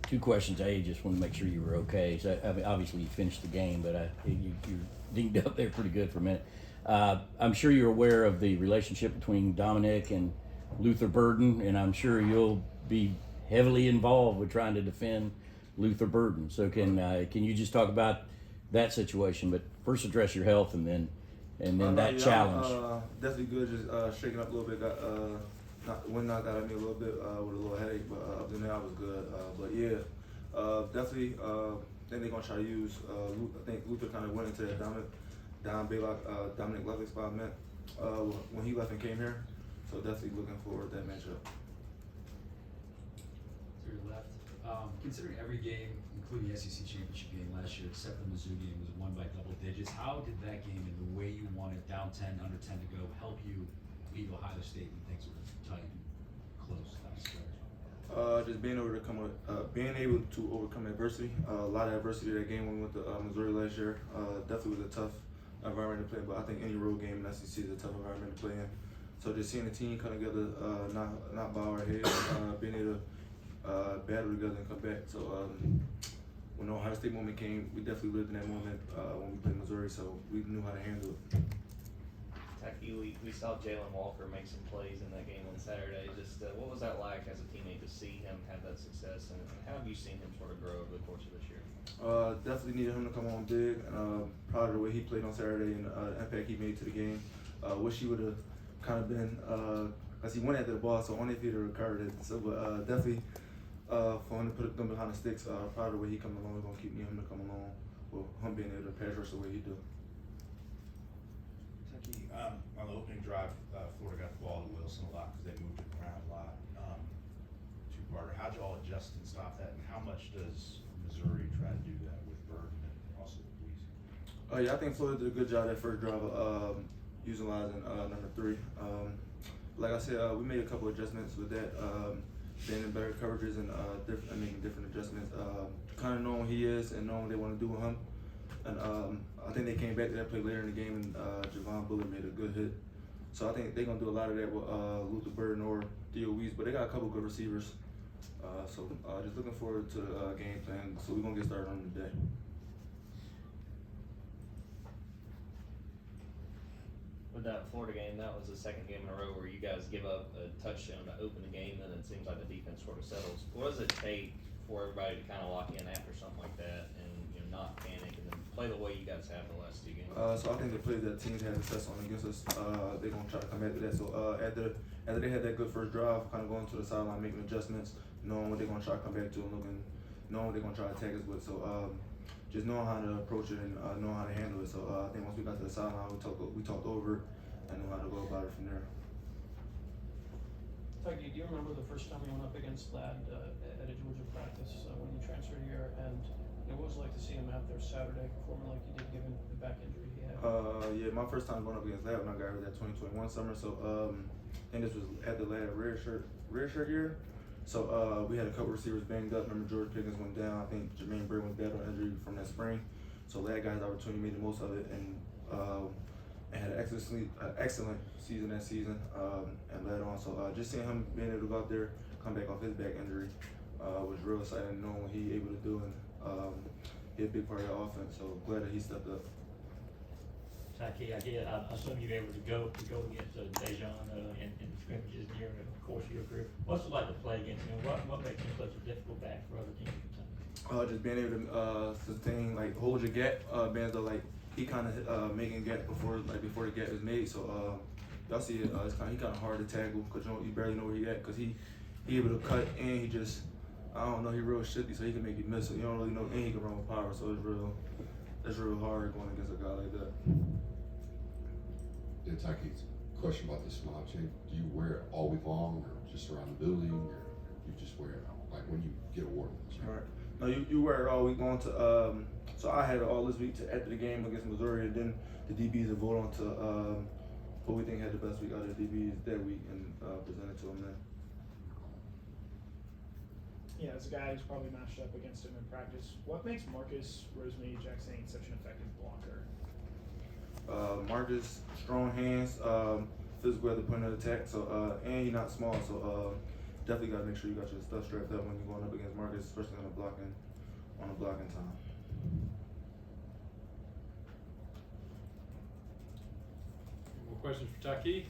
Two questions. Just want to make sure you were okay. So, I mean, obviously you finished the game, but you dinged up there pretty good for a minute. I'm sure you're aware of the relationship between Dominic and Luther Burden, and I'm sure you'll be heavily involved with trying to defend Luther Burden. So, can you just talk about that situation? But first, address your health, and then that yeah, challenge. Definitely good. Just shaking up a little bit. Got wind knocked out of me a little bit with a little headache, but other than that, I was good. But yeah, definitely. I think they're gonna try to use. I think Luther kind of went into that Dominic Lovely spot meant when he left and came here. So definitely looking forward to that matchup. To your left, considering every game, including the SEC championship game last year, except the Mizzou game, was won by double digits, how did that game and the way you won it, down 10, under 10 to go, help you beat Ohio State when things were tight and close down the stretch? Just being able to overcome adversity. A lot of adversity that game when we went to Missouri last year. Definitely was a tough environment to play, but I think any road game in SEC is a tough environment to play in. So just seeing the team come together, not bow our heads, being able to battle together and come back. So when the Ohio State moment came, we definitely lived in that moment when we played Missouri, so we knew how to handle it. Tykee, we saw Jalen Walker make some plays in that game on Saturday. Just what was that like as a teammate to see him have that success, and how have you seen him sort of grow over the course of this year? Definitely needed him to come on big. Proud of the way he played on Saturday and the impact he made to the game. Wish he would have kind of been, as he went after the ball, so only if he'd have recovered it. So, but definitely for him to put them behind the sticks, proud of the way he come along. We're gonna keep him to come along with him being able to pass rush the way he do. Tykee, on the opening drive, Florida got the ball to Wilson a lot because they moved it around a lot. Two-parter, how'd you all adjust and stop that, and how much does Missouri try to do that with Burden and also Louise? Yeah, I think Florida did a good job that first drive of utilizing number 3. Like I said, we made a couple adjustments with that, being in better coverages and making different adjustments. Kind of knowing who he is and knowing what they want to do with him. And I think they came back to that play later in the game, and Javon Bullard made a good hit. So I think they're gonna do a lot of that with Luther Burden or Theo Weiss, but they got a couple good receivers. So just looking forward to the game plan. So we're gonna get started on the day. With that Florida game, that was the second game in a row where you guys give up a touchdown to open the game, and it seems like the defense sort of settles. What does it take for everybody to kind of lock in after something like that and not panic and then play the way you guys have the last 2 games? So I think the plays that teams had success on against us, they're gonna try to come back to that. So after they had that good first drive, kind of going to the sideline, making adjustments, knowing what they're gonna try to come back to, and knowing what they're gonna try to attack us with. So just knowing how to approach it and knowing how to handle it. So I think once we got to the sideline, we talked over it and knew how to go about it from there. Tykee, do you remember the first time you went up against Ladd at a Georgia practice when you transferred here? And what was it like to see him out there Saturday performing like you did, given the back injury he had? Yeah, my first time going up against Ladd when I got hurt that 2021 summer. So I think this was at the Ladd red shirt year. So we had a couple receivers banged up. Remember George Pickens went down. I think Jermaine Burton was battling injury from that spring. So Ladd got his opportunity, made the most of it, and had an excellent season that season, and led on. So just seeing him being able to go out there, come back off his back injury, was real exciting, knowing what he able to do, and he a big part of the offense. So glad that he stepped up. Tykee, I assume you were able to go against Dejan in the scrimmages during the course of your career. What's it like to play against him? What makes him such a difficult back for other teams? Just being able to sustain, like hold your gap, being able to like he kind of making gap before the gap is made. So y'all see it. He kind of hard to tackle because you barely know where he at because he able to cut and he just I don't know he real shifty so he can make you miss it. You don't really know and he can run with power. So it's real hard going against a guy like that. Yeah, Tykee, question about the smile chain. Do you wear it all week long or just around the building or you just wear it like when you get awarded? All right. No, you wear it all week long to so I had it all this week to after the game against Missouri, and then the DBs will vote on to who we think had the best week out of the DBs that week and present it to them then. Yeah, as a guy who's probably matched up against him in practice, what makes Marcus Rosemary-Jackson such an effective blocker? Marcus, strong hands, physical at the point of attack, so and he's not small, so definitely got to make sure you got your stuff strapped up when you're going up against Marcus, especially on the blocking time. More questions for Tykee?